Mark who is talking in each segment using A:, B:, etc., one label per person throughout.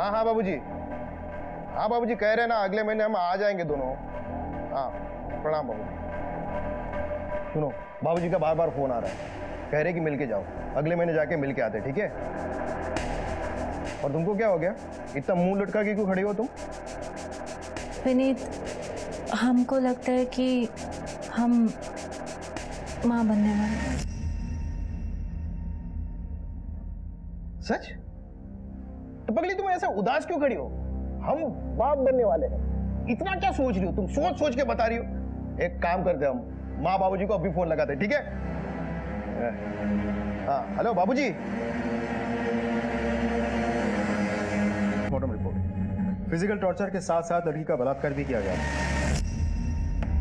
A: हाँ हाँ बाबूजी, हाँ बाबूजी कह रहे हैं ना अगले महीने हम आ जाएंगे दोनों। हाँ प्रणाम बाबूजी। सुनो बाबूजी का बार बार फोन आ रहा है, कह रहे कि मिल के जाओ, अगले महीने जाके मिल के आते, ठीक है? और तुमको क्या हो गया, इतना मुंह लटका के क्यों खड़ी हो तुम?
B: विनीत, हमको लगता है कि हम माँ बनने वाले हैं।
A: सच? तो पगली तुम ऐसा उदास क्यों खड़ी हो? हम बाप बनने वाले हैं, इतना क्या सोच रही हो तुम? सोच सोच के बता रही हो। एक काम करते हम, माँ बाबूजी को अभी फोन लगाते, ठीक है? हाँ हेलो बाबूजी।
C: Postmortem report. फिजिकल टॉर्चर के साथ साथ लड़की का बलात्कार भी किया गया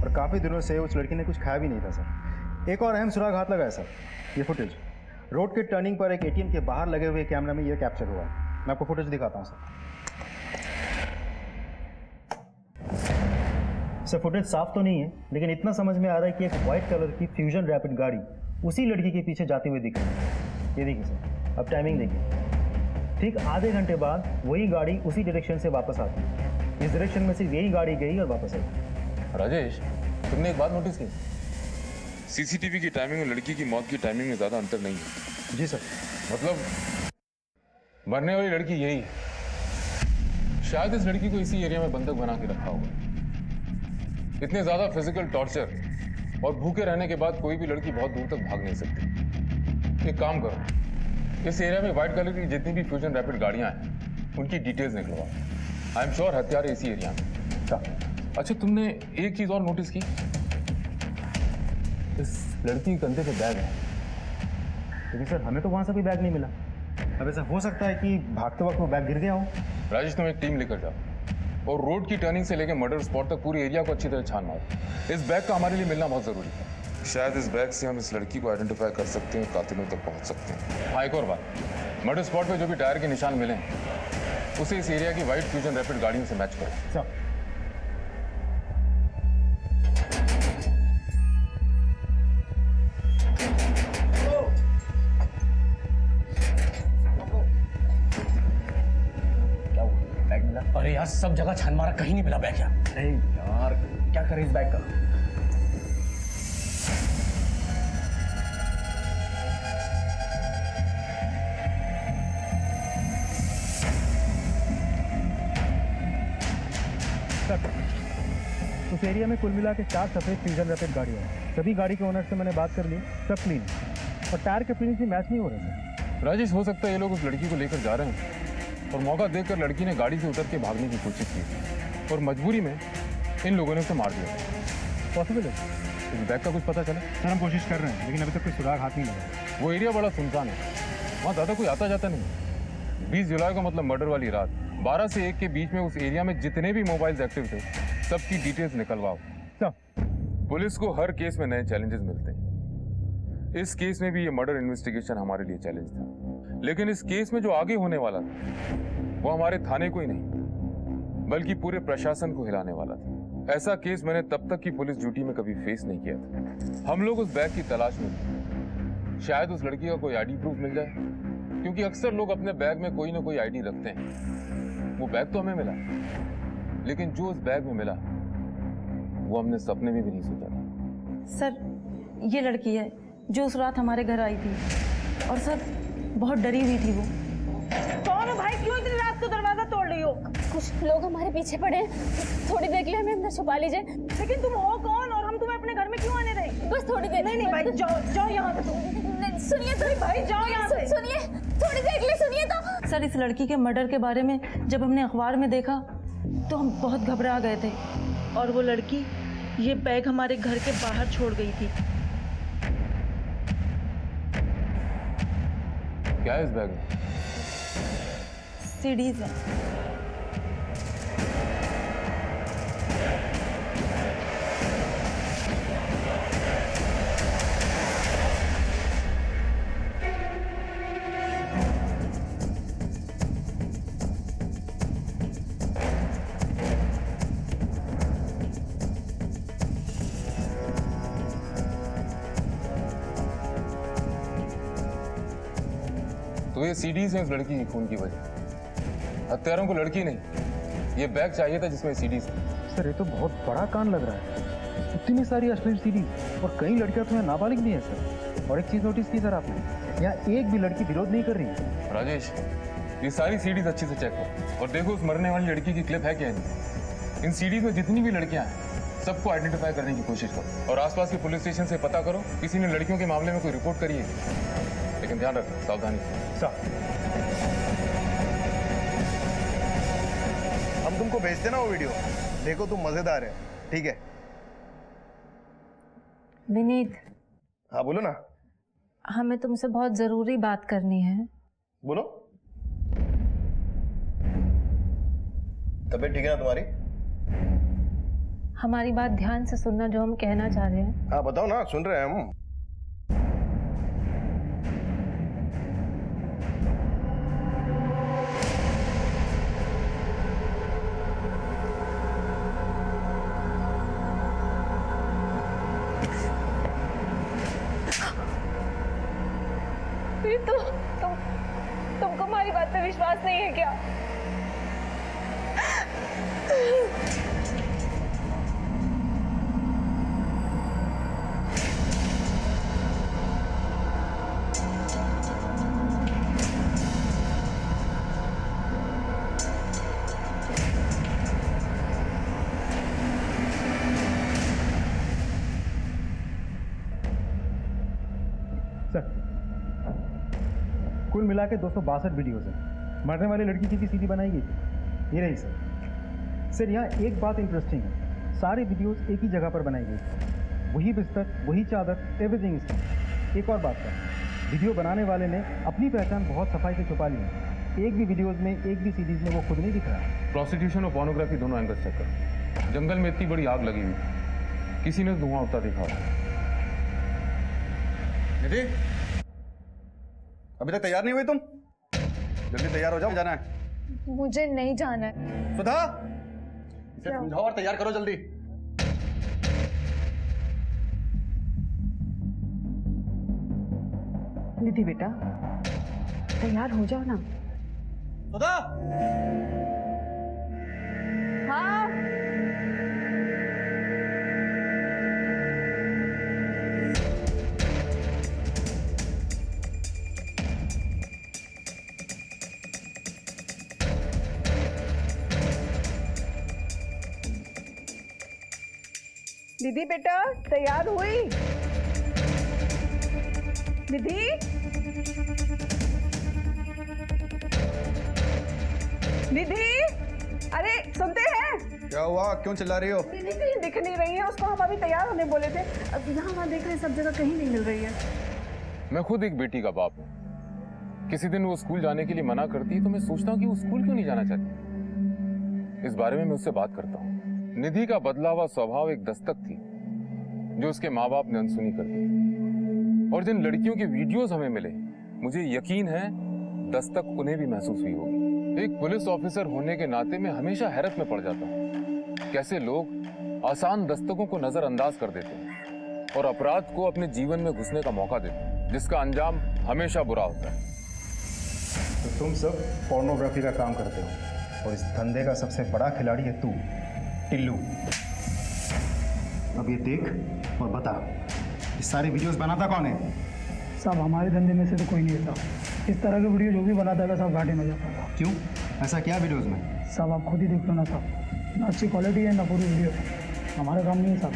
C: और काफी दिनों से उस लड़की ने कुछ खाया भी नहीं था सर। एक और अहम सुराग हाथ लगा है सर, ये फुटेज रोड के टर्निंग पर एक एटीएम के बाहर लगे हुए कैमरा में ये कैप्चर हुआ है। मैं आपको फुटेज दिखाता हूँ सर। फुटेज साफ तो नहीं है, लेकिन इतना समझ में आ रहा है कि एक व्हाइट कलर की फ्यूजन रैपिड गाड़ी उसी लड़की के पीछे जाते हुए दिख रही है। ये देखिए सर, अब टाइमिंग देखिए, ठीक आधे घंटे बाद वही गाड़ी उसी डायरेक्शन से वापस आती है। इस डायरेक्शन में सिर्फ यही गाड़ी गई और वापस आई।
D: राजेश, तुमने एक बात नोटिस की, सीसीटीवी की टाइमिंग और लड़की की मौत की टाइमिंग में ज्यादा अंतर नहीं है।
C: जी सर।
D: मतलब मरने वाली लड़की यही है। शायद इस लड़की को इसी एरिया में बंधक बना के रखा होगा। इतने ज्यादा फिजिकल टॉर्चर और भूखे रहने के बाद कोई भी लड़की बहुत दूर तक भाग नहीं सकती। एक काम करो, इस एरिया में व्हाइट कलर की जितनी भी फ्यूजन रैपिड गाड़ियां हैं उनकी डिटेल्स निकलवाओ। आई एम श्योर हत्यारे इसी एरिया में। अच्छा, तुमने एक चीज और नोटिस की, इस लड़की के कंधे पे बैग है।
C: लेकिन सर हमें तो वहां से कोई बैग नहीं मिला। अब ऐसा हो सकता है कि भागते वक्त वो बैग गिर गया हो।
D: राजेश, तुम एक टीम लेकर जाओ और रोड की टर्निंग से लेकर मर्डर स्पॉट तक पूरे एरिया को अच्छी तरह छान मारो। इस बैग का हमारे लिए मिलना बहुत जरूरी है। शायद इस बैग से हम इस लड़की को आइडेंटिफाई कर सकते हैं, कातिलों तक पहुंच सकते हैं। हाँ, एक और बात, मर्डर स्पॉट पे जो भी टायर के निशान मिले हैं उसे इस एरिया की व्हाइट फ्यूजन रैपिड गाड़ियों से मैच करो।
C: सर
E: अरे यार, सब जगह छान मारा, कहीं नहीं मिला बैग यार।
C: अरे यार क्या करें इस बैग का? उस एरिया में कुल मिला के 4 सफेद फ्यूजन रैपिड गाड़ियां हैं। सभी गाड़ी के ओनर से मैंने बात कर ली, सब क्लीन और टायर के फिनिश भी मैच नहीं हो रहे थे।
D: राजेश, हो सकता है ये लोग उस लड़की को लेकर जा रहे हैं और मौका देखकर लड़की ने गाड़ी से उतर के भागने की कोशिश की और मजबूरी में इन लोगों ने उसे मार दिया।
C: पॉसिबल है?
D: इस बैग का कुछ पता चला?
C: सर हम कोशिश कर रहे हैं, लेकिन अभी तक कोई सुराग हाथ नहीं लगा।
D: वो एरिया बड़ा सुनसान है, वहाँ ज़्यादा कोई आता जाता नहीं। 20 जुलाई को मतलब मर्डर वाली रात 12 से 1 के बीच में उस एरिया में जितने भी मोबाइल्स एक्टिव थे सबकी डिटेल्स निकलवाओ। पुलिस को हर केस में नए चैलेंजेस मिलते हैं। इस केस में भी ये मर्डर इन्वेस्टिगेशन हमारे लिए चैलेंज था, लेकिन इस केस में जो आगे होने वाला था वो हमारे थाने को ही नहीं बल्कि पूरे प्रशासन को हिलाने वाला था। ऐसा केस मैंने तब तक की पुलिस ड्यूटी में कभी फेस नहीं किया था। हम लोग उस बैग की तलाश में थे, शायद उस लड़की का कोई आईडी प्रूफ मिल जाए, क्योंकि अक्सर लोग अपने बैग में कोई ना कोई आईडी रखते हैं। वो बैग तो हमें मिला, लेकिन जो उस बैग में मिला वो हमने सपने में भी नहीं सोचा था।
B: सर, ये लड़की है जो उस रात हमारे घर आई थी और सर बहुत डरी हुई थी वो।
F: कौन हो भाई? क्यों इतनी रात को दरवाजा तोड़ रही हो?
G: कुछ लोग हमारे पीछे पड़े हैं, थोड़ी देर के लिए हमें अंदर छुपा लीजिए।
F: लेकिन तुम हो कौन और हम तुम्हें अपने घर में क्यों आने दें?
G: बस थोड़ी देर।
F: नहीं भाई, जाओ यहाँ से तुम।
G: सुनिए तो
F: भाई जाओ यहाँ से।
G: सुनिए, थोड़ी देर के लिए सुनिए तो।
B: सर, इस लड़की के मर्डर के बारे में जब हमने अखबार में देखा तो हम बहुत घबरा गए थे और वो लड़की ये बैग हमारे घर के बाहर छोड़ गई थी।
D: क्या है इस बैग में?
B: सीडीज है।
D: तो ये सीडीज है उस लड़की की खून की वजह। हत्यारों को लड़की नहीं, ये बैग चाहिए था जिसमें सीडीज थी।
C: सर ये तो बहुत बड़ा कांड लग रहा है। इतनी सारी अश्लील सीरीज और कई लड़कियां तो यहाँ नाबालिग भी हैं सर। और एक चीज नोटिस की सर आपने, यहाँ एक भी लड़की विरोध नहीं कर रही है।
D: राजेश, ये सारी सीडीज अच्छे से चेक करो और देखो उस मरने वाली लड़की की क्लिप है क्या नहीं। इन सीडीज में जितनी भी लड़कियां हैं सबको आइडेंटिफाई करने की कोशिश करो और आसपास के पुलिस स्टेशन से पता करो किसी ने लड़कियों के मामले में कोई रिपोर्ट करी है। लेकिन ध्यान रखना, सावधानी से।
C: सर
A: हम तुमको भेजते ना वो वीडियो, देखो तुम मजेदार है। ठीक है?
H: विनीत,
A: हाँ बोलो ना।
H: हमें तुमसे बहुत जरूरी बात करनी है।
A: बोलो। तबीयत ठीक है ना तुम्हारी?
H: हमारी बात ध्यान से सुनना, जो हम कहना चाह रहे हैं।
A: हाँ बताओ ना, सुन रहे हैं हम।
H: तुमको हमारी बात पे विश्वास नहीं है क्या?
C: सर कुल मिला के 262 वीडियोस हैं। मरने वाली लड़की की भी सीडी बनाई गई थी। ये रही सर। सर यहाँ एक बात इंटरेस्टिंग है, सारे वीडियोस एक ही जगह पर बनाई गई थी। वही बिस्तर, वही चादर, एवरीथिंग इज। एक और बात है, वीडियो बनाने वाले ने अपनी पहचान बहुत सफाई से छुपा ली है। एक भी वीडियोस में, एक भी सीरीज में वो खुद नहीं दिख रहा।
D: प्रोस्टिट्यूशन और पोर्नोग्राफी दोनों एंगल चेक करो। जंगल में इतनी बड़ी आग लगी हुई, किसी ने धुआं उठता देखा होगा।
I: निधि, अभी तक तैयार नहीं हुई तुम? जल्दी तैयार हो जाओ, जाना है।
G: मुझे नहीं जाना है।
I: सुधा, इसे समझाओ और तैयार करो जल्दी।
F: निधि बेटा, तैयार हो जाओ ना।
I: सुधा,
F: हाँ निधि बेटा, तैयार हुई? निधि, निधि, अरे सुनते हैं?
I: क्या हुआ? क्यों चिल्ला रही हो?
F: निधि कहीं दिख नहीं रही है। उसको हम अभी तैयार होने बोले थे, अब यहाँ वहाँ देख रहे हैं, सब जगह कहीं नहीं मिल रही है।
D: मैं खुद एक बेटी का बाप हूँ। किसी दिन वो स्कूल जाने के लिए मना करती है तो मैं सोचता हूँ कि वो स्कूल क्यों नहीं जाना चाहती। इस बारे में मैं उससे बात करता हूँ। निधि का बदला हुआ स्वभाव एक दस्तक थी जो उसके माँ बाप ने अनसुनी कर दी। और जिन लड़कियों के वीडियोस हमें मिले, मुझे यकीन है दस्तक उन्हें भी महसूस हुई होगी। एक पुलिस ऑफिसर होने के नाते मैं हमेशा हैरत में पड़ जाता हूँ कैसे लोग आसान दस्तकों को नजरअंदाज कर देते हैं और अपराध को अपने जीवन में घुसने का मौका देते हैं, जिसका अंजाम हमेशा बुरा होता है।
C: तो तुम सब पोर्नोग्राफी का काम करते हो और इस धंधे का सबसे बड़ा खिलाड़ी है तू, टिल्लू। अब ये देख और बता, ये सारी वीडियोस बनाता कौन है?
J: साहब हमारे धंधे में से तो कोई नहीं था। इस तरह के वीडियो जो भी बनाता था सब घाटे में जाता था।
C: क्यों? ऐसा क्या वीडियोस में?
J: साहब आप खुद ही देख लो ना साहब, ना अच्छी क्वालिटी है ना पूरी वीडियो है। हमारा काम नहीं है साहब।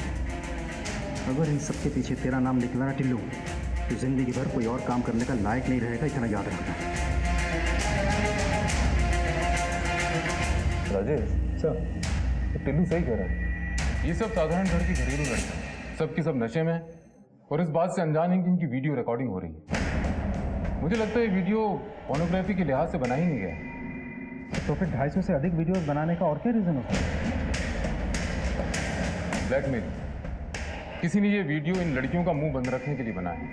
C: अगर इन सब के पीछे तेरा नाम निकला ना टिल्लू, तो जिंदगी भर कोई और काम करने का लायक नहीं रहेगा, इतना याद रखना।
D: राजेश
C: सर,
D: तो टिल्लू सही कह रहा है। ये सब साधारण घर की घरेलू लड़कियां, सबकी सब नशे में और इस बात से अनजान है कि इनकी वीडियो रिकॉर्डिंग हो रही है। मुझे लगता है ये वीडियो पोर्नोग्राफी के लिहाज से बना ही नहीं गया।
C: तो फिर 250 से अधिक वीडियोस बनाने का और क्या रीजन होता है?
D: ब्लैकमेल। किसी ने ये वीडियो इन लड़कियों का मुंह बंद रखने के लिए बनाया है।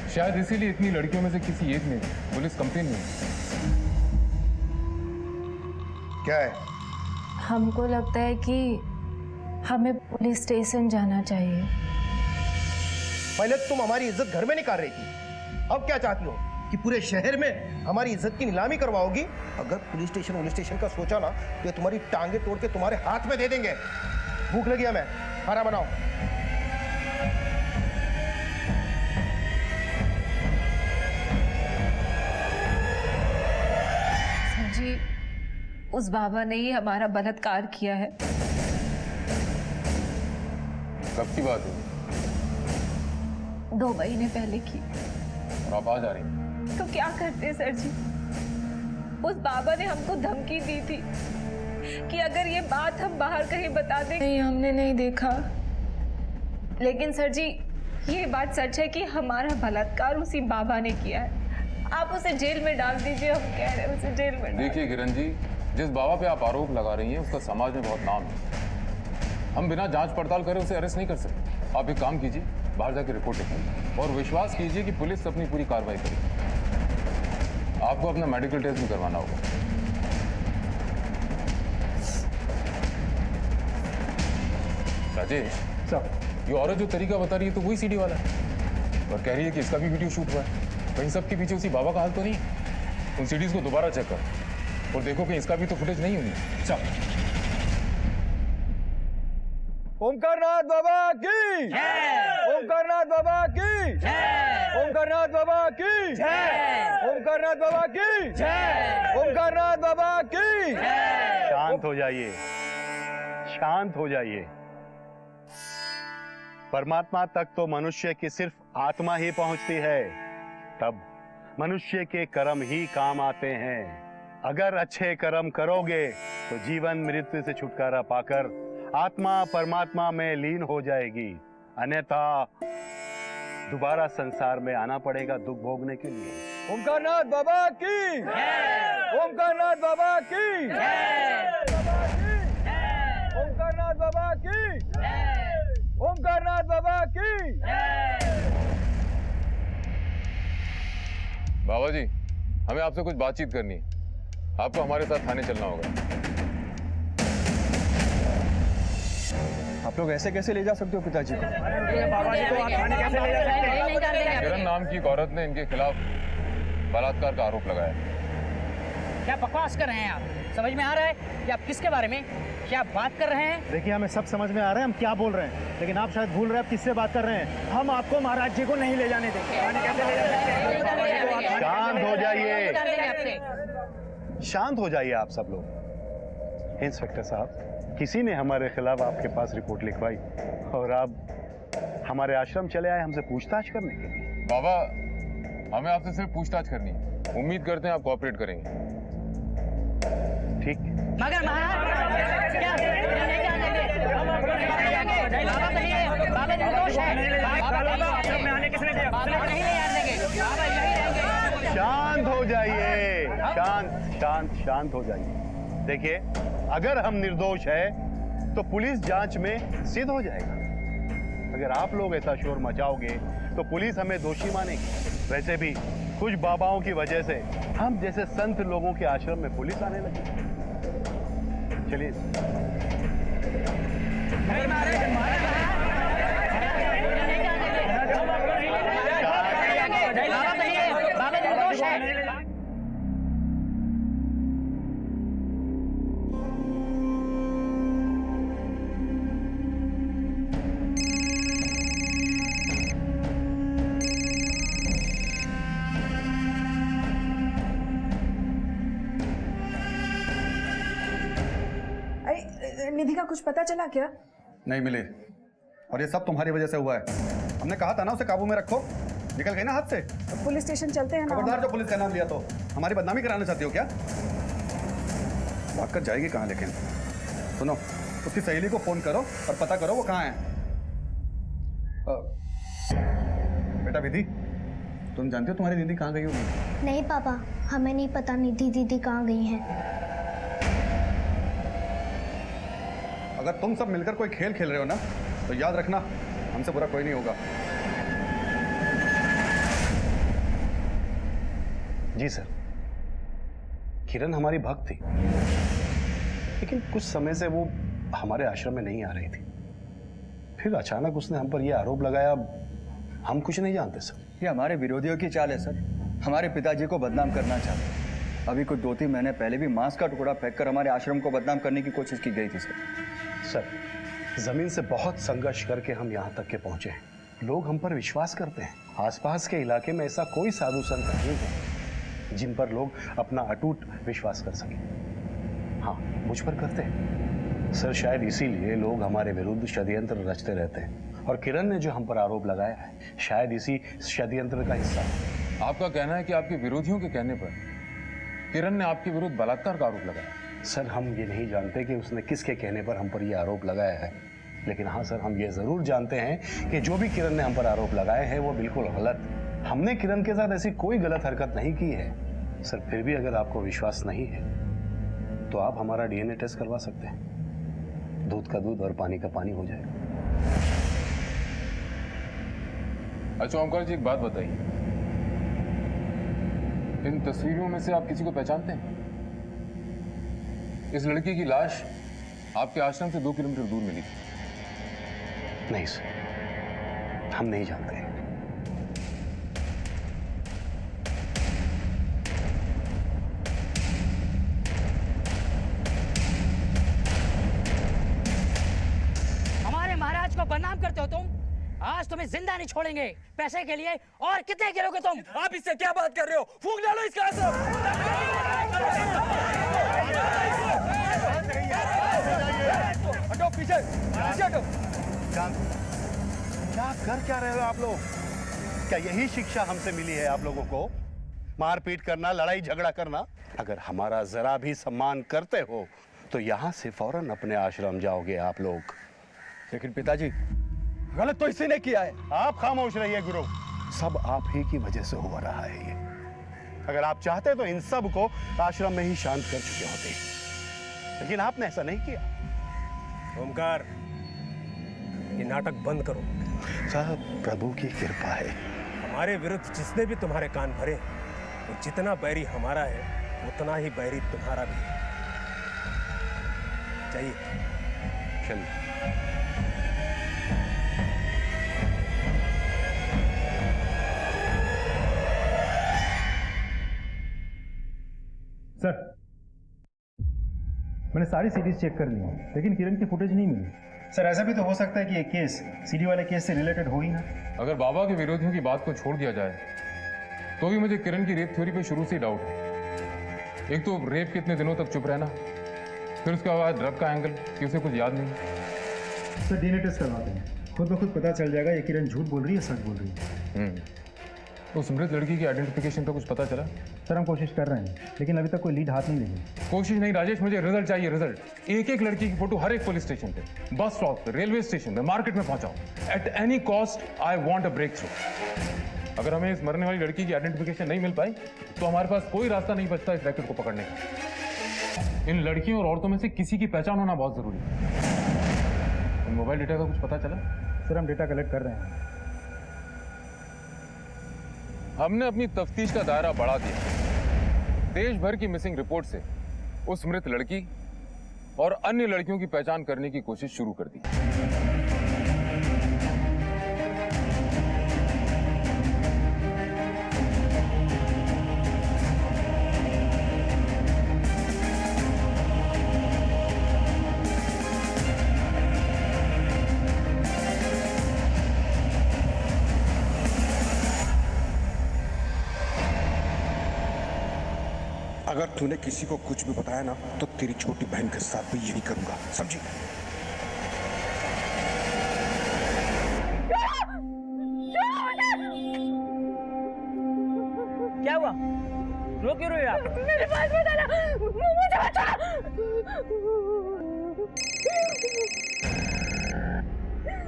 D: शायद इसीलिए इतनी लड़कियों में से किसी एक ने पुलिस कंप्लेन नहीं की।
A: क्या है?
H: हमको लगता है कि हमें पुलिस स्टेशन जाना चाहिए।
A: पहले तुम हमारी इज्जत घर में निकाल रही थी, अब क्या चाहती हो? कि पूरे शहर में हमारी इज्जत की नीलामी करवाओगी? अगर पुलिस स्टेशन का सोचा ना तो ये तुम्हारी टांगे तोड़ के तुम्हारे हाथ में दे देंगे। भूख लगी हमें, खाना बनाओ।
H: सर जी, उस बाबा ने ही हमारा बलात्कार किया है।
D: कब की बात है?
H: 2 महीने पहले की।
D: और आप आ जा रही हैं?
H: तो क्या करते सर जी? उस बाबा ने हमको धमकी दी थी कि अगर ये बात हम बाहर कहीं बता दें। नहीं, हमने नहीं देखा, लेकिन सर जी ये बात सच है कि हमारा बलात्कार उसी बाबा ने किया है। आप उसे जेल में डाल दीजिए, हम कह रहे हैं उसे जेल में डाल।
D: देखिए किरण जी, जिस बाबा पे आप आरोप लगा रही हैं उसका समाज में बहुत नाम है। हम बिना जांच पड़ताल करे उसे अरेस्ट नहीं कर सकते। आप एक काम कीजिए, बाहर जाके रिपोर्ट लिखिए और विश्वास कीजिए कि पुलिस अपनी पूरी कार्रवाई करेगी। आपको अपना मेडिकल टेस्ट भी करवाना होगा। राजेश
C: सर,
D: ये औरत जो तरीका बता रही है तो वही सीडी वाला है और कह रही है कि इसका भी वीडियो शूट हुआ है। कहीं सबके पीछे उसी बाबा का हाथ तो नहीं? उन सीडीज को दोबारा चेक कर और देखो कि इसका भी तो फुटेज नहीं हुई। चल।
A: ओमकारनाथ बाबा की जय! ओमकारनाथ बाबा की जय! ओमकारनाथ बाबा की जय! ओमकारनाथ बाबा की जय! ओमकारनाथ बाबा की जय!
I: शांत हो जाइए, शांत हो जाइए। परमात्मा तक तो मनुष्य की सिर्फ आत्मा ही पहुंचती है, तब मनुष्य के कर्म ही काम आते हैं। अगर अच्छे कर्म करोगे तो जीवन मृत्यु से छुटकारा पाकर आत्मा परमात्मा में लीन हो जाएगी, अन्यथा दोबारा संसार में आना पड़ेगा दुख भोगने के लिए।
A: ओमकारनाथ बाबा की जय! ओमकारनाथ बाबा की जय! ओमकारनाथ बाबा की जय! ओमकारनाथ बाबा की जय!
D: बाबा जी, हमें आपसे कुछ बातचीत करनी है। आपको हमारे साथ थाने चलना होगा।
C: आप लोग ऐसे कैसे ले जा सकते हो पिताजी को?
E: बाबा जी को थाने कैसे ले जा सकते हैं?
D: किरण नाम की एक औरत ने इनके खिलाफ बलात्कार का आरोप लगाया।
E: क्या बकवास कर रहे हैं आप? समझ में आ रहा है कि आप किसके बारे में क्या बात कर रहे हैं?
C: देखिए, हमें सब समझ में आ रहा है हम क्या बोल रहे हैं, लेकिन आप शायद भूल रहे हैं आप किससे बात कर रहे हैं। हम आपको महाराज जी को नहीं ले जाने देंगे।
I: शांत हो जाइए, शांत हो जाइए आप सब लोग। इंस्पेक्टर साहब, किसी ने हमारे खिलाफ आपके पास रिपोर्ट लिखवाई और आप हमारे आश्रम चले आए हमसे पूछताछ करने के लिए।
D: बाबा, हमें आपसे सिर्फ पूछताछ करनी है। उम्मीद करते हैं आप कोऑपरेट करेंगे।
I: ठीक।
E: मगर महाराज क्या नहीं जाने देंगे? बाबा कहिए, बाबा निर्दोष है। बाबा आश्रम में आने किसने दिया? बाबा को नहीं ले आने देंगे। बाबा यही रहेंगे।
I: शांत हो जाइए, शांत शांत शांत हो जाइए। देखिए, अगर हम निर्दोष हैं तो पुलिस जांच में सिद्ध हो जाएगा। अगर आप लोग ऐसा शोर मचाओगे तो पुलिस हमें दोषी मानेगी। वैसे भी कुछ बाबाओं की वजह से हम जैसे संत लोगों के आश्रम में पुलिस आने लगी। चलिए।
E: बाबा निर्दोष है।
F: निधि का कुछ पता चला क्या?
I: नहीं मिली, और ये सब तुम्हारी वजह से हुआ है। हमने कहा था ना उसे काबू में रखो, निकल गई ना हाथ से।
F: पुलिस स्टेशन चलते हैं ना।
I: खबरदार जो पुलिस का नाम लिया तो हमारी बदनामी कराना चाहती हो क्या? भागकर जाएगी कहाँ? लेकिन सुनो, उसकी सहेली को फोन करो और पता करो वो कहाँ है। बेटा विधि, तुम जानती हो तुम्हारी दीदी कहाँ गई होगी?
G: नहीं पापा, हमें नहीं पता निधि दीदी कहाँ गई हैं।
I: अगर तुम सब मिलकर कोई खेल खेल रहे हो ना तो याद रखना, हमसे बुरा कोई नहीं होगा। जी सर। किरण हमारी भक्त थी, लेकिन कुछ समय से वो हमारे आश्रम में नहीं आ रही थी। फिर अचानक उसने हम पर यह आरोप लगाया। हम कुछ नहीं जानते सर।
C: ये हमारे विरोधियों की चाल है सर।
K: हमारे पिताजी को बदनाम करना चाहते हैं। अभी कुछ 2-3 महीने पहले भी मांस का टुकड़ा फेंककर हमारे आश्रम को बदनाम करने की कोशिश की गई थी सर।
I: सर, जमीन से बहुत संघर्ष करके हम यहाँ तक के पहुँचे हैं। लोग हम पर विश्वास करते हैं। आसपास के इलाके में ऐसा कोई साधु संत नहीं है जिन पर लोग अपना अटूट विश्वास कर सकें। हाँ, मुझ पर करते हैं सर। शायद इसीलिए लोग हमारे विरुद्ध षड्यंत्र रचते रहते हैं। और किरण ने जो हम पर आरोप लगाया है, शायद इसी षड्यंत्र का हिस्सा है।
D: आपका कहना है कि आपके विरोधियों के कहने पर किरण ने आपके विरुद्ध बलात्कार का आरोप लगाया?
I: सर, हम ये नहीं जानते कि उसने किसके कहने पर हम पर यह आरोप लगाया है, लेकिन हाँ सर, हम ये जरूर जानते हैं कि जो भी किरण ने हम पर आरोप लगाए हैं वो बिल्कुल गलत। हमने किरण के साथ ऐसी कोई गलत हरकत नहीं की है। सर, फिर भी अगर आपको विश्वास नहीं है तो आप हमारा डीएनए टेस्ट करवा सकते हैं। दूध का दूध और पानी का पानी हो जाएगा।
D: अच्छा ओमकार जी, एक बात बताइए, इन तस्वीरों में से आप किसी को पहचानते हैं? इस लड़की की लाश आपके आश्रम से 2 किलोमीटर दूर मिली थी।
I: नहीं सर, हम नहीं जानते।
E: हमारे महाराज को बदनाम करते हो तुम। आज तुम्हें जिंदा नहीं छोड़ेंगे। पैसे के लिए और कितने गिरोगे तुम?
L: आप इससे क्या बात कर रहे हो? फूंक डालो इसका आश्रम। हटो पीछे, पीछे हटो।
I: क्या कर क्या रहे हो आप लोग? क्या यही शिक्षा हमसे मिली है आप लोगों को? मारपीट करना, लड़ाई झगड़ा करना? अगर हमारा जरा भी सम्मान करते हो तो यहाँ से फौरन अपने आश्रम जाओगे आप लोग।
K: लेकिन पिताजी,
I: गलत तो इसी ने किया है। आप खामोश रहिए गुरु। सब आप ही की वजह से हो रहा है ये। अगर आप चाहते तो इन सब को आश्रम में ही शांत कर चुके होते, लेकिन आपने ऐसा नहीं किया।
L: ओमकार, ये नाटक बंद करो।
I: साहब, प्रभु की कृपा है।
L: हमारे विरुद्ध जिसने भी तुम्हारे कान भरे, वो जितना बैरी हमारा है उतना ही बैरी तुम्हारा भी है। चाहिए
I: चलिए।
C: सर, मैंने सारी सीरीज चेक कर ली लेकिन किरण की फुटेज नहीं मिली। सर, ऐसा भी तो हो सकता है कि ये केस सीडी वाले केस से रिलेटेड हो ही ना।
D: अगर बाबा के विरोधियों की बात को छोड़ दिया जाए तो भी मुझे किरण की रेप थ्योरी पे शुरू से डाउट है। एक तो रेप के इतने दिनों तक चुप रहना, फिर उसके बाद ड्रग का एंगल कि उसे कुछ याद नहीं।
C: सर, डीएनए टेस्ट करवाते हैं, खुद ब खुद पता चल जाएगा ये किरण झूठ बोल रही है सच बोल रही है।
D: उस मृत लड़की की आइडेंटिफिकेशन का कुछ पता चला?
C: सर, हम कोशिश कर रहे हैं लेकिन अभी तक कोई लीड हाथ नहीं लगी।
D: कोशिश नहीं राजेश, मुझे रिजल्ट चाहिए, रिजल्ट। एक एक लड़की की फोटो हर एक पुलिस स्टेशन पे, बस स्टॉप पे, रेलवे स्टेशन पे, मार्केट में पहुंचाओ। At any cost I want a breakthrough. अगर हमें इस मरने वाली लड़की की आइडेंटिफिकेशन नहीं मिल पाई तो हमारे पास कोई रास्ता नहीं बचता इस रैकेट को पकड़ने का। इन लड़कियों और औरतों में से किसी की पहचान होना बहुत जरूरी है। इन मोबाइल डेटा का कुछ पता चला?
C: सर, हम डेटा कलेक्ट कर रहे हैं।
D: हमने अपनी तफ्तीश का दायरा बढ़ा दिया। देश भर की मिसिंग रिपोर्ट से उस मृत लड़की और अन्य लड़कियों की पहचान करने की कोशिश शुरू कर दी।
M: अगर तूने किसी को कुछ भी बताया ना तो तेरी छोटी बहन के साथ भी यही करूंगा, समझी?
E: क्या हुआ? रो क्यों रहे हो आप? मेरे पास बताना, मुझे बता।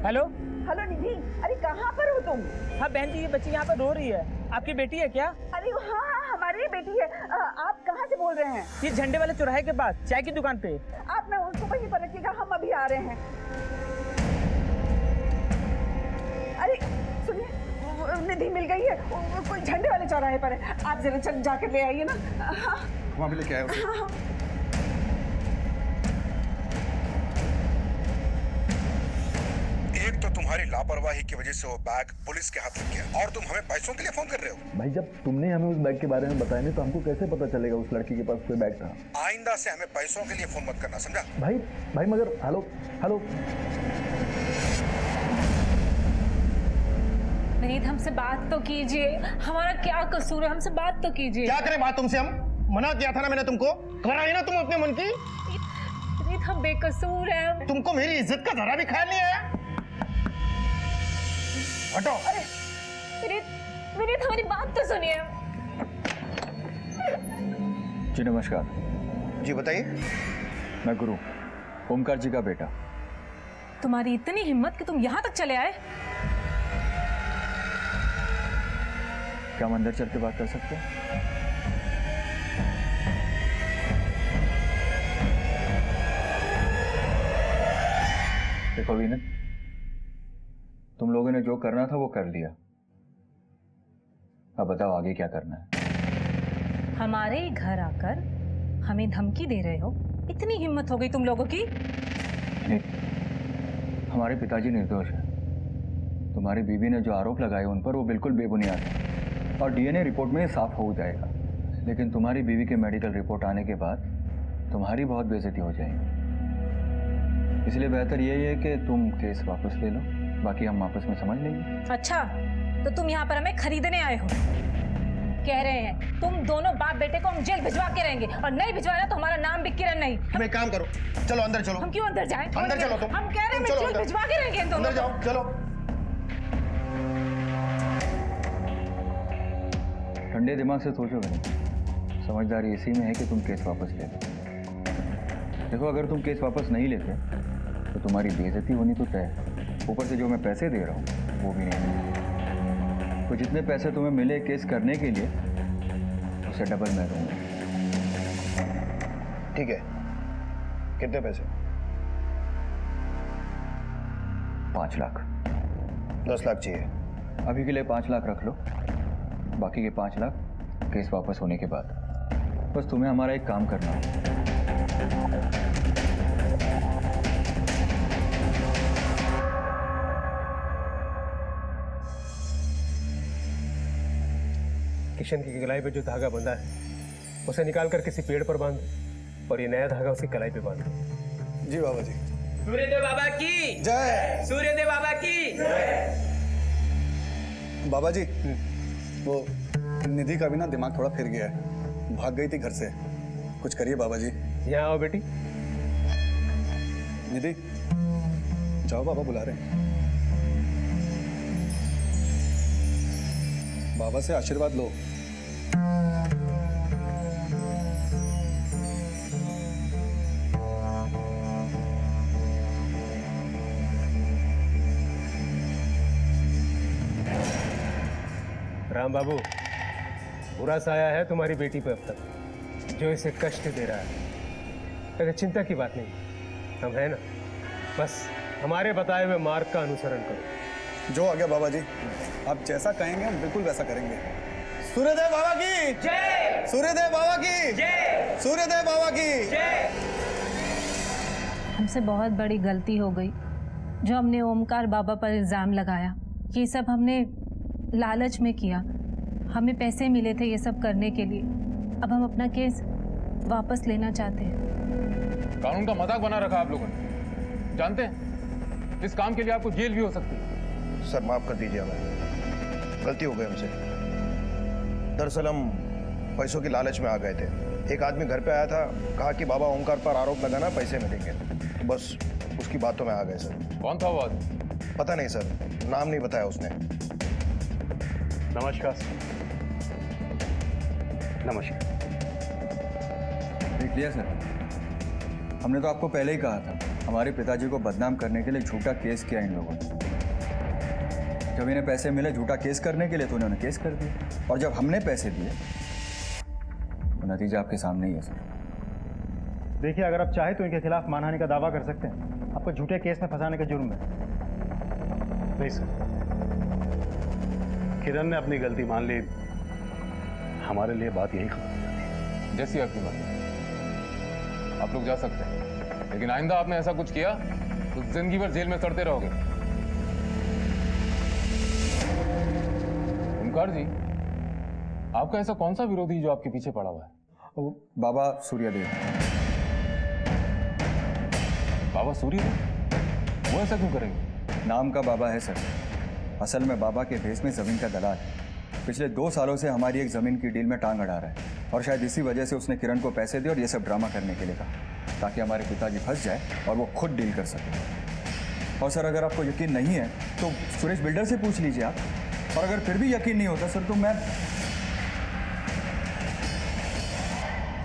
E: हेलो
F: हेलो निधि, अरे कहाँ पर हो तुम?
E: हाँ बहन जी, ये बच्ची यहाँ पर रो रही है। आपकी बेटी है क्या?
F: अरे हाँ हाँ, हमारी ही बेटी है। आप कहाँ से बोल रहे हैं?
E: ये झंडे वाले चौराहे के पास चाय की दुकान पे।
F: आप ना उसको वहीं पर रखिएगा, हम अभी आ रहे हैं। अरे सुनिए, निधि मिल गई है, कोई झंडे वाले चौराहे पर है। आप जरा चल जाकर ले आइए ना। हाँ,
M: वहाँ भी लेके आए उसे।
F: हाँ।
M: एक तो तुम्हारी लापरवाही की वजह से वो बैग पुलिस के हाथ लग गया और तुम हमें पैसों के लिए फोन कर रहे हो।
N: भाई जब तुमने हमें उस बैग के बारे में बताया नहीं तो हमको कैसे पता चलेगा उस लड़की के पास कोई बैग था।
M: आइंदा से हमें पैसों के लिए फोन मत करना, समझा?
N: भाई मगर हेलो हेलो
H: विनीत हमसे बात तो कीजिए, हमारा क्या कसूर है, हमसे बात तो कीजिए।
A: क्या करें बात तुमसे हम? मना किया था ना मैंने तुमको, कराई ना तुम अपने मन की।
H: विनीत हम बेकसूर हैं।
A: तुमको मेरी इज्जत का जरा भी ख्याल नहीं आया? हटो।
H: अरे विनीत हमारी बात तो सुनिए।
K: जी नमस्कार।
A: जी बताइए।
K: मैं गुरु ओमकार जी का बेटा।
H: तुम्हारी इतनी हिम्मत कि तुम यहाँ तक चले आए?
K: क्या हम अंदर चल के बात कर सकते हैं? देखो विनय, तुम लोगों ने जो करना था वो कर लिया। अब बताओ आगे क्या करना है?
H: हमारे ही घर आकर हमें धमकी दे रहे हो? इतनी हिम्मत हो गई तुम लोगों की?
K: नहीं, हमारे पिताजी निर्दोष हैं। तुम्हारी बीवी ने जो आरोप लगाए उन पर वो बिल्कुल बेबुनियाद है और डीएनए रिपोर्ट में साफ हो जाएगा। लेकिन तुम्हारी बीवी के मेडिकल रिपोर्ट आने के बाद तुम्हारी बहुत बेइज्जती हो जाएगी। इसलिए बेहतर यही है कि तुम केस वापस ले लो, बाकी हम आपस में समझ लेंगे।
H: अच्छा, तो तुम यहाँ पर हमें खरीदने आए हो? कह रहे हैं तुम दोनों बाप बेटे को हम जेल भिजवा के रहेंगे और नहीं भिजवाना तो हमारा नाम भी किरण नहीं।
A: तुम एक काम करो, चलो अंदर चलो।
H: हम क्यों अंदर जाएं?
A: अंदर चलो तुम।
H: हम कह रहे हैं जेल भिजवा के रहेंगे इन दोनों।
A: अंदर जाओ, चलो।
K: ठंडे दिमाग से सोचो नहीं, समझदारी इसी में है कि तुम केस वापस ले लो। देखो अगर तुम केस वापस नहीं लेते तो तुम्हारी बेइज्जती होनी तो तय है, ऊपर से जो मैं पैसे दे रहा हूँ वो भी नहीं। तो जितने पैसे तुम्हें मिले केस करने के लिए उससे डबल मैं दूंगा।
A: ठीक है, कितने पैसे?
K: 5 लाख।
A: 10 लाख चाहिए।
K: अभी के लिए 5 लाख रख लो, बाकी के 5 लाख केस वापस होने के बाद। बस तुम्हें हमारा एक काम करना है।
L: किशन की कलाई पे जो धागा बंधा है उसे निकाल कर किसी पेड़ पर बांध और ये नया धागा उसकी कलाई पे बांध।
O: जी बाबा जी।
E: सूर्यदेव बाबा की
O: जय।
E: सूर्यदेव बाबा की जय।
O: बाबा जी, वो निधि का भी ना दिमाग थोड़ा फिर गया है, भाग गई थी घर से। कुछ करिए बाबा जी।
L: यहाँ आओ बेटी।
O: निधि जाओ, बाबा बुला रहे हैं। बाबा से आशीर्वाद लो।
L: राम बाबू, बुरा साया है तुम्हारी बेटी पे अब तक, जो इसे कष्ट दे रहा है। अगर चिंता की बात नहीं, हम है ना, बस हमारे बताए हुए मार्ग का अनुसरण करो।
O: जो आ गया बाबा जी, आप जैसा कहेंगे हम बिल्कुल वैसा करेंगे। सूर्यदेव बाबा की
E: जय।
O: सूर्यदेव बाबा की
E: जय।
O: सूर्यदेव बाबा की
E: जय।
H: हमसे बहुत बड़ी गलती हो गई जो हमने ओमकार बाबा पर इल्ज़ाम लगाया। ये सब हमने लालच में किया, हमें पैसे मिले थे ये सब करने के लिए। अब हम अपना केस वापस लेना चाहते हैं।
D: कानून का मजाक बना रखा आप लोगों ने, जानते हैं इस काम के लिए आपको जेल भी हो सकती है।
A: सर माफ कर दीजिए, हमें गलती हो गई हमसे। दरअसल हम पैसों की लालच में आ गए थे। एक आदमी घर पे आया था, कहा कि बाबा ओमकार पर आरोप लगाना, पैसे मिलेंगे, तो बस उसकी बातों में आ गए सर।
D: कौन था वो आदमी?
A: पता नहीं सर, नाम नहीं बताया उसने।
I: नमस्कार सर। नमस्कार।
K: देख लिया सर, हमने तो आपको पहले ही कहा था, हमारे पिताजी को बदनाम करने के लिए झूठा केस किया इन लोगों ने। जब इन्हें पैसे मिले झूठा केस करने के लिए तो उन्होंने केस कर दिया, और जब हमने पैसे दिए तो नतीजा आपके सामने ही है सर।
C: देखिए, अगर आप चाहे तो इनके खिलाफ मानहानि का दावा कर सकते हैं, आपको झूठे केस में फंसाने का जुर्म है।
I: नहीं सर, किरण ने अपनी गलती मान ली, हमारे लिए बात यही खत्म हो जाती है।
D: जैसी आपकी बात, आप लोग जा सकते हैं, लेकिन आइंदा आपने ऐसा कुछ किया तो जिंदगी भर जेल में सड़ते रहोगे। ओमकार जी, आपका ऐसा कौन सा विरोधी जो आपके पीछे पड़ा हुआ है?
O: बाबा सूर्यदेव।
D: बाबा सूर्यदेव? वो ऐसा क्यों करेंगे?
K: नाम का बाबा है सर, असल में बाबा के भेस में ज़मीन का दलाल है। पिछले 2 सालों से हमारी एक ज़मीन की डील में टांग अड़ा रहा है और शायद इसी वजह से उसने किरण को पैसे दिए और ये सब ड्रामा करने के लिए कहा ताकि हमारे पिताजी फंस जाए और वो खुद डील कर सके। और सर अगर आपको यकीन नहीं है तो सुरेश बिल्डर से पूछ लीजिए आप, और अगर फिर भी यकीन नहीं होता सर तो मैं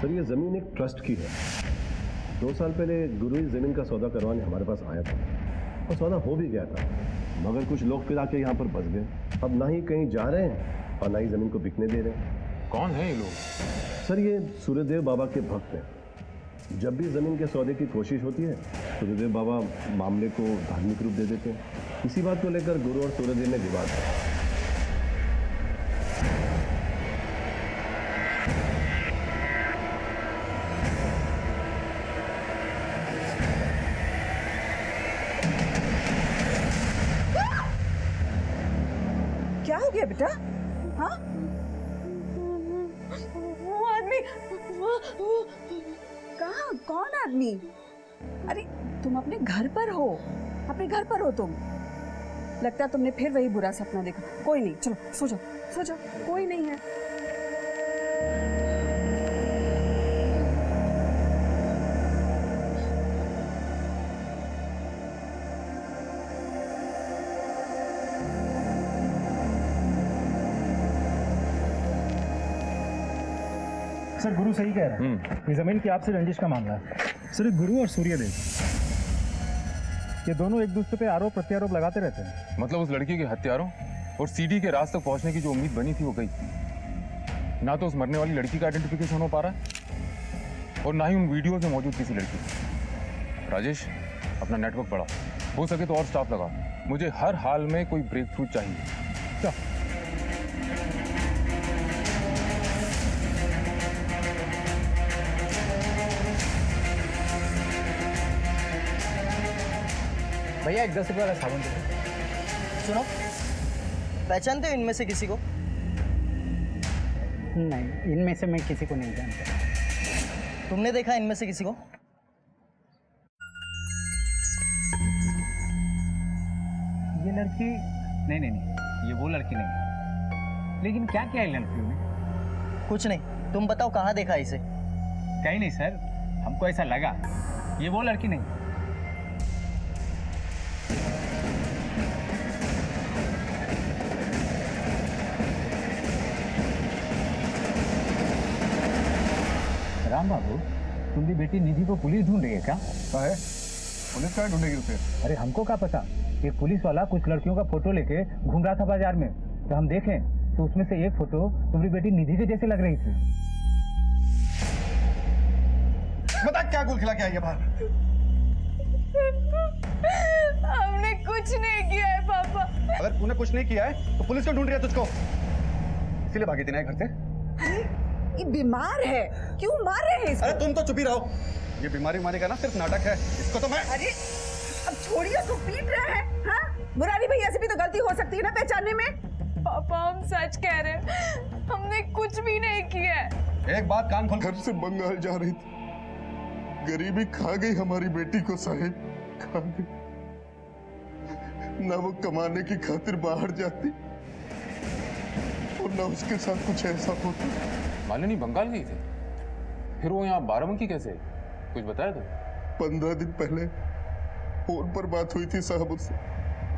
P: सर ये ज़मीन एक ट्रस्ट की है। 2 साल पहले गुरु इस ज़मीन का सौदा करवाने हमारे पास आया था और सौदा हो भी गया था, मगर कुछ लोग फिर आके यहाँ पर बस गए। अब ना ही कहीं जा रहे हैं और ना ही ज़मीन को बिकने दे रहे हैं।
D: कौन है ये लोग?
P: सर ये सूर्यदेव बाबा के भक्त हैं। जब भी ज़मीन के सौदे की कोशिश होती है सूर्यदेव बाबा मामले को धार्मिक रूप दे देते हैं। इसी बात को लेकर गुरु और सूर्यदेव में विवाद है।
F: क्या हो गया बेटा? हाँ,
H: वो आदमी
F: कहाँ? कौन आदमी? अरे तुम अपने घर पर हो, अपने घर पर हो तुम। लगता है तुमने फिर वही बुरा सपना देखा। कोई नहीं, चलो सो जाओ, सो जाओ, कोई नहीं है।
C: सर गुरु सही कह रहे हैं, ये जमीन की आपसे रंजिश का मामला है। सर गुरु और सूर्यदेव ये दोनों एक दूसरे पे आरोप प्रत्यारोप लगाते रहते हैं।
D: मतलब उस लड़की के हत्यारों और सीडी के राज तक पहुंचने की जो उम्मीद बनी थी वो गई। ना तो उस मरने वाली लड़की का आइडेंटिफिकेशन हो पा रहा है और ना ही उन वीडियोज में मौजूद किसी लड़की। राजेश, अपना नेटवर्क बढ़ाओ, हो सके तो और स्टाफ लगाओ। मुझे हर हाल में कोई ब्रेक थ्रू चाहिए।
Q: भैया एक 10 रुपये वाला साबुन दे।
R: सुनो, पहचानते हो इनमें से किसी को?
Q: नहीं, इनमें से मैं किसी को नहीं जानता।
R: तुमने देखा इनमें से किसी को?
Q: ये लड़की नहीं नहीं नहीं, ये वो लड़की नहीं। लेकिन क्या क्या है लड़कियों में?
R: कुछ नहीं, तुम बताओ कहाँ देखा इसे?
Q: कहीं नहीं सर, हमको ऐसा लगा ये वो लड़की नहीं। राम बाबू, तुम्हारी बेटी निधि को पुलिस ढूंढ रही है क्या?
O: है पुलिस क्या ढूंढेगी उसे?
Q: अरे हमको क्या पता, एक पुलिस वाला कुछ लड़कियों का फोटो लेके घूम रहा था बाजार में, तो हम देखें तो उसमें से एक फोटो तुम्हारी बेटी निधि के जैसे लग रही थी।
O: बता क्या गुल खिला के आई है बाहर?
H: हमने कुछ नहीं किया है पापा।
O: अगर तूने कुछ नहीं किया है तो पुलिस क्यों ढूंढ रही है तुझको? इसीलिए भागी थी ना घर से?
F: ये बीमार है, क्यों मार रहे हैं इसको?
O: अरे तुम तो चुप ही रहो, ये बीमारी मारी का ना सिर्फ नाटक है, इसको तो मैं।
F: अरे अब छोड़िए, उसको पीट रहे हैं। हाँ, मुरारी भैया से भी तो गलती हो सकती है ना पहचानने में।
H: पापा हम सच कह रहे हैं, हमने कुछ भी नहीं किया है।
O: एक बात कान खोल।
M: घर से बंगाल जा रही थी, गरीबी खा गई हमारी बेटी को साहिब, खा गई। ना वो कमाने की खातिर बाहर जाती और ना उसके साथ कुछ ऐसा होता।
D: मालिनी बंगाल गई थी, फिर वो यहाँ बाराबंकी कैसे? कुछ बताया तो?
M: 15 दिन पहले फोन पर बात हुई थी साहब उससे,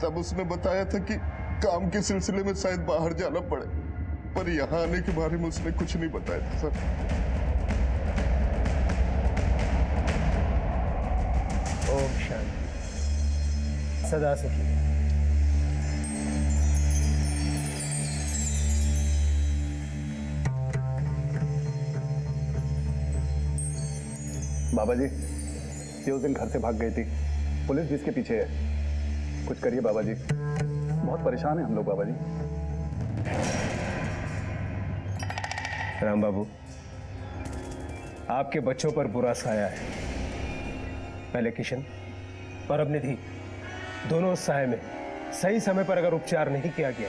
M: तब उसने बताया था कि काम के सिलसिले में शायद बाहर जाना पड़े, पर यहाँ आने के बारे में उसने कुछ नहीं बताया था सर।
L: ओम शांति, सदा सुखी।
P: बाबा जी, ये उस दिन घर से भाग गई थी, पुलिस भी इसके पीछे है। कुछ करिए बाबा जी, बहुत परेशान है हम लोग बाबा जी।
L: राम बाबू, आपके बच्चों पर बुरा साया है, पहले किशन और अब निधि। दोनों साये में सही समय पर अगर उपचार नहीं किया गया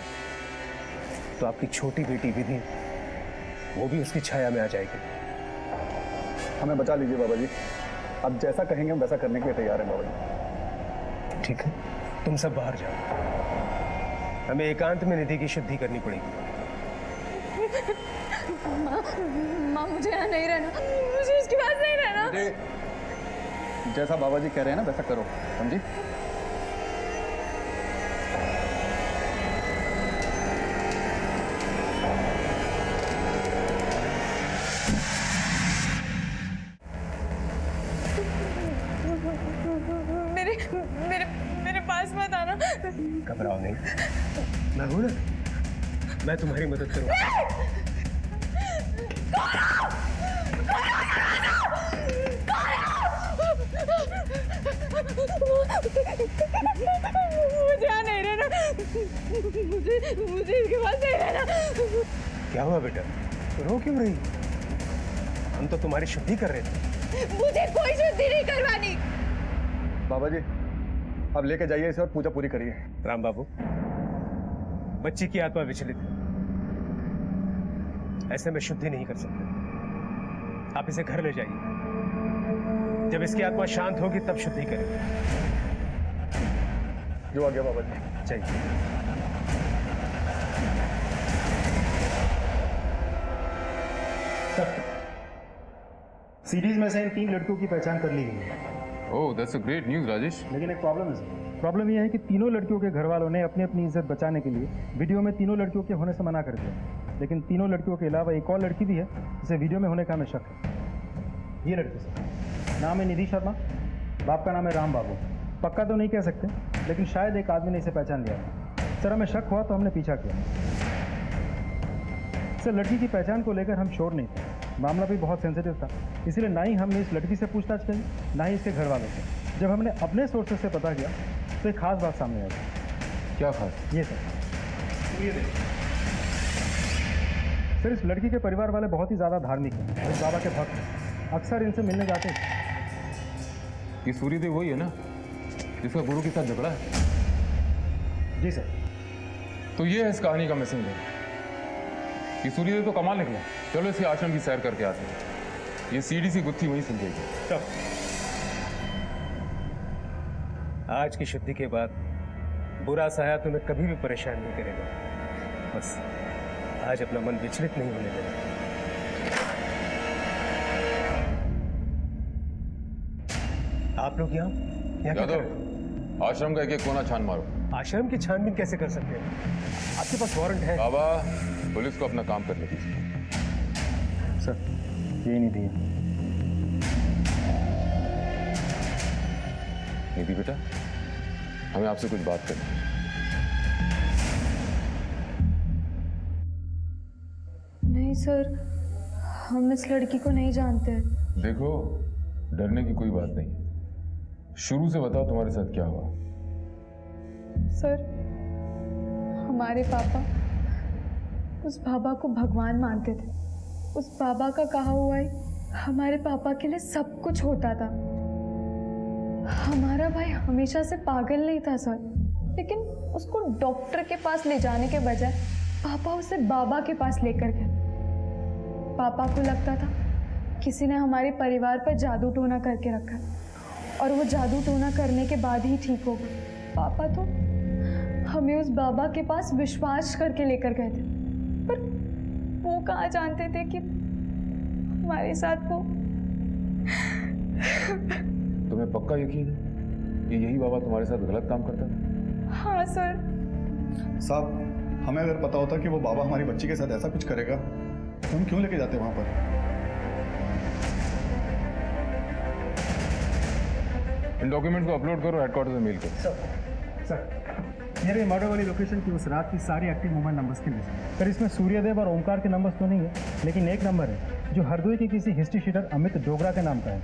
L: तो आपकी छोटी बेटी विधि वो भी उसकी छाया में आ जाएगी।
O: हमें बचा लीजिए बाबा जी, आप जैसा कहेंगे हम वैसा करने के लिए तैयार हैं बाबा जी।
L: ठीक है, तुम सब बाहर जाओ, हमें एकांत में निधि की शुद्धि करनी पड़ेगी।
H: माँ मुझे यहाँ नहीं रहना, मुझे इसके पास नहीं रहना।
O: जैसा बाबा जी कह रहे हैं ना वैसा करो, समझी?
H: मेरे मेरे मेरे पास मत आना।
L: घबराओ नहीं, मैं हूं ना, मैं तुम्हारी मदद करूंगा।
H: मुझे यहाँ नहीं रहना, मुझे इसके पास नहीं रहना।
L: क्या हुआ बेटा, रो क्यों रही? हम तो तुम्हारी शुद्धि कर रहे थे।
H: मुझे कोई शुद्धि नहीं करवानी।
O: बाबा जी अब लेके जाइए इसे और पूजा पूरी करिए।
L: राम बाबू, बच्ची की आत्मा विचलित है, ऐसे में शुद्धि नहीं कर सकते। आप इसे घर ले जाइए, जब इसकी आत्मा शांत होगी तब शुद्धि करेंगे।
O: जो आ गया बाबा जी।
L: चाहिए
C: सीरीज में से इन 3 लड़कियों की पहचान कर ली गई है।
D: Oh that's a great news Rajesh.
C: लेकिन एक प्रॉब्लम है सर। प्रॉब्लम यह है कि तीनों लड़कियों के घर वालों ने अपनी अपनी इज्जत बचाने के लिए वीडियो में तीनों लड़कियों के होने से मना कर दिया। लेकिन तीनों लड़कियों के अलावा एक और लड़की भी है जिसे वीडियो में होने का हमें शक है। ये लड़की सर, नाम है निधि शर्मा, बाप का नाम है राम बाबू। पक्का तो नहीं कह सकते, लेकिन शायद एक आदमी ने इसे पहचान लिया। सर हमें शक हुआ तो हमने पीछा किया। सर लड़की की पहचान को लेकर हम श्योर नहीं थे, मामला भी बहुत सेंसिटिव था, इसलिए ना ही हमने इस लड़की से पूछताछ करी, ना ही इसके घर वालों से। जब हमने अपने सोर्सेज से पता किया तो एक खास बात सामने आई।
D: क्या खास?
C: ये सर, ये देखिए सर, इस लड़की के परिवार वाले बहुत ही ज़्यादा धार्मिक हैं, इस बाबा के भक्त हैं, अक्सर इनसे मिलने जाते हैं।
D: ये सूर्यदेव वही है ना जिसका गुरु के साथ झगड़ा है?
C: जी सर।
D: तो ये है इस कहानी का मैसेंजर। ये सूर्यदेव तो कमाल निकला। चलो इसके आश्रम की सैर करके आते हैं। ये सीढ़ी सी गुत्थी वहीं सुलझेगी।
L: चल। आज की शुद्धि के बाद बुरा साया तुम्हें कभी भी परेशान नहीं करेगा। बस आज अपना मन विचलित नहीं होने देना। आप लोग यहाँ क्या कर रहे हो?
D: आश्रम का एक कोना छान मारो।
L: आश्रम की छानबीन कैसे कर सकते हैं? आपके पास वारंट है?
D: बाबा पुलिस को अपना काम करने दीजिए।
C: सर ये नहीं दिया।
D: निधि बेटा, हमें आपसे कुछ बात करनी है।
H: नहीं सर, हम इस लड़की को नहीं जानते।
D: देखो, डरने की कोई बात नहीं। शुरू से बताओ तुम्हारे साथ क्या हुआ?
H: सर, हमारे पापा उस बाबा को भगवान मानते थे। उस बाबा का कहा हुआ ही हमारे पापा के लिए सब कुछ होता था। हमारा भाई हमेशा से पागल नहीं था सर, लेकिन उसको डॉक्टर के पास ले जाने के बजाय पापा उसे बाबा के पास लेकर गए। पापा को लगता था किसी ने हमारे परिवार पर जादू टोना करके रखा और वो जादू टोना करने के बाद ही ठीक होगा। पापा तो हमें उस बाबा के पास विश्वास करके लेकर गए थे, पर वो कहाँ जानते थे कि हमारे साथ वो।
D: तुम्हें पक्का यकीन है कि यही बाबा तुम्हारे साथ गलत काम करता था?
H: हाँ सर।
O: साहब, हमें अगर पता होता कि वो बाबा हमारी बच्ची के साथ ऐसा कुछ करेगा तो हम क्यों लेके जाते वहां पर?
D: इन डॉक्यूमेंट को अपलोड करो, हेडक्वार्टर में मेल करो।
C: सर ये रही मर्डर वाली लोकेशन की उस रात की सारी एक्टिव मोबाइल नंबर्स की लिस्ट। सर इसमें सूर्यदेव और ओमकार के नंबर्स तो नहीं है, लेकिन एक नंबर है जो हरदोई के किसी हिस्ट्री शीटर अमित डोगरा के नाम का है।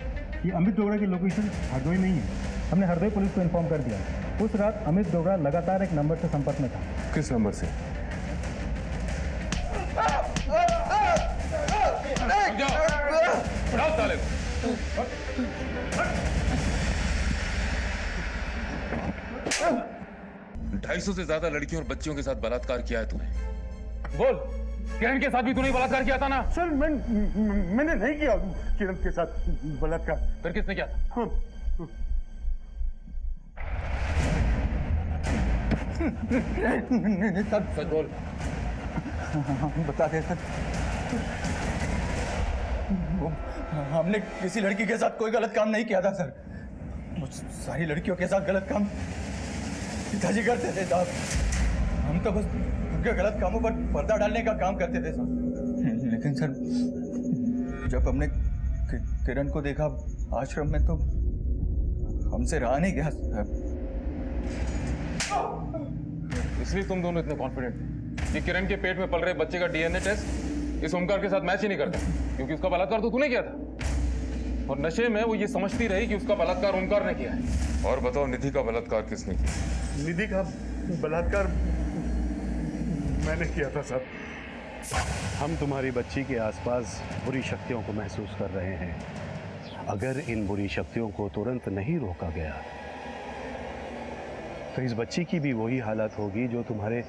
C: ये अमित डोगरा की लोकेशन हरदोई में ही है। हमने हरदोई पुलिस को इन्फॉर्म कर दिया। उस रात अमित डोगरा लगातार एक नंबर से संपर्क में था।
D: किस नंबर से? उठाओ साले को। 250 से ज्यादा लड़कियों और बच्चियों के साथ बलात्कार किया है तूने। बोल, किरण के साथ भी तूने बलात्कार किया था ना?
I: सर मैंने नहीं किया किरण के साथ बलात्कार।
D: फिर किसने किया था?
K: सच बोल। बता दे सर, हमने किसी लड़की के साथ कोई गलत काम नहीं किया था सर। सारी लड़कियों के साथ गलत काम पिताजी करते थे साहब। हम तो बस उनके गलत कामों पर पर्दा डालने का काम करते थे सर। लेकिन सर जब हमने किरण को देखा आश्रम में तो हमसे रहा नहीं गया सर।
D: इसलिए तुम दोनों इतने कॉन्फिडेंट थे कि किरण के पेट में पल रहे बच्चे का डीएनए टेस्ट इस ओमकार के साथ मैच ही नहीं करता, क्योंकि उसका बलात्कार तो तूने किया था। और नशे में वो ये समझती रही कि उसका बलात्कार ओमकार ने किया है। और बताओ, निधि का बलात्कार किसने किया?
I: निधि का बलात्कार मैंने किया था साहब।
S: हम तुम्हारी बच्ची के आसपास बुरी शक्तियों को महसूस कर रहे हैं। अगर इन बुरी शक्तियों को तुरंत नहीं रोका गया तो इस बच्ची की भी वही हालत होगी जो तुम्हारे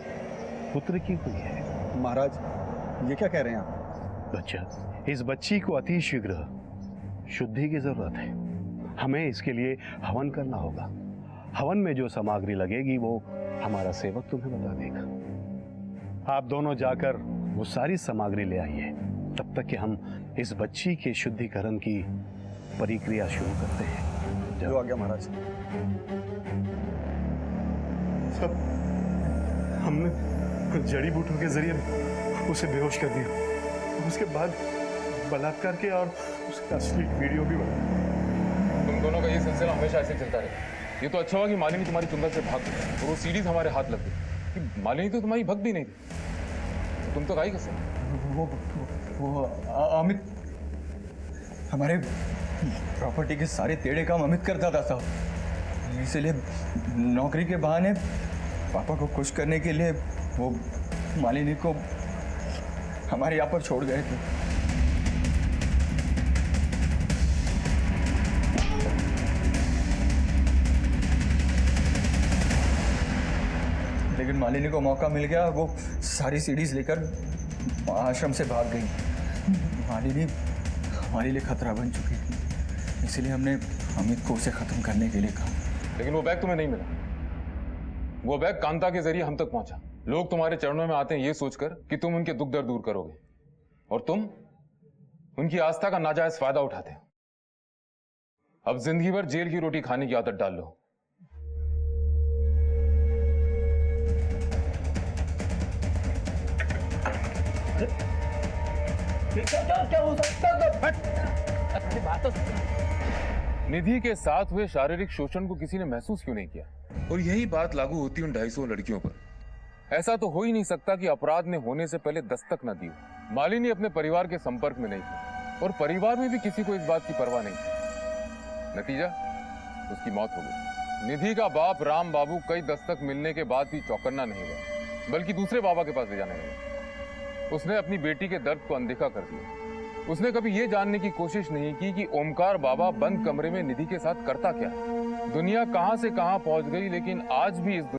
S: पुत्र की हुई है।
O: महाराज ये क्या कह रहे हैं आप?
S: बच्चा, इस बच्ची को अति शीघ्र शुद्धि की जरूरत है। हमें इसके लिए हवन करना होगा। हवन में जो सामग्री लगेगी वो हमारा सेवक तुम्हें बता देगा। आप दोनों जाकर वो सारी सामग्री ले आइए, तब तक कि हम इस बच्ची के शुद्धिकरण की प्रक्रिया शुरू करते हैं।
O: जो आ गया महाराज।
I: सब हमने जड़ी बूटियों के जरिए उसे बेहोश कर दिया। उसके बाद बलात्कार किया और उसका असली वीडियो भी बना।
D: तुम दोनों का ये सिलसिला हमेशा ऐसे चलता रहेगा। ये तो अच्छा हुआ कि मालिनी तुम्हारी चुंबल से भाग गई और वो सीरीज हमारे हाथ लग गई। कि मालिनी तो तुम्हारी भक्त भी नहीं थी, तो तुम तो गाई कैसे?
K: वो अमित हमारे प्रॉपर्टी के सारे टेढ़े काम अमित करता था साहब। इसलिए नौकरी के बहाने पापा को खुश करने के लिए वो मालिनी को हमारे यहाँ पर छोड़ गए थे। लेकिन मालिनी को मौका मिल गया, वो सारी सीढ़ीज लेकर आश्रम से भाग गई। मालिनी हमारे लिए खतरा बन चुकी थी, इसलिए हमने अमित को उसे खत्म करने के लिए कहा।
D: लेकिन वो बैग तुम्हें नहीं मिला। वो बैग कांता के जरिए हम तक पहुंचा। लोग तुम्हारे चरणों में आते हैं ये सोचकर कि तुम उनके दुख दर्द दूर करोगे, और तुम उनकी आस्था का नाजायज फायदा उठाते हो। अब जिंदगी भर जेल की रोटी खाने की आदत डाल लो।
E: क्या हो सकता
D: निधि के साथ हुए शारीरिक शोषण को किसी ने महसूस क्यों नहीं किया? और यही बात लागू होती उन 250 लड़कियों पर। ऐसा तो हो ही नहीं सकता कि अपराध ने होने से पहले दस्तक न दी हो। मालिनी अपने परिवार के संपर्क में नहीं थी और परिवार में भी किसी को इस बात की परवाह नहीं थी। नतीजा, उसकी मौत हो गई। निधि का बाप राम बाबू कई दस्तक मिलने के बाद भी चौकन्ना नहीं हुआ, बल्कि दूसरे बाबा के पास ले जाने लगा। उसने अपनी बेटी के दर्द को अनदेखा कर दिया। उसने कभी यह जानने की कोशिश नहीं की कि ओमकार बाबा बंद कमरे में निधि के साथ करता क्या है। दुनिया कहां से कहां पहुंच गई, लेकिन आज भी इस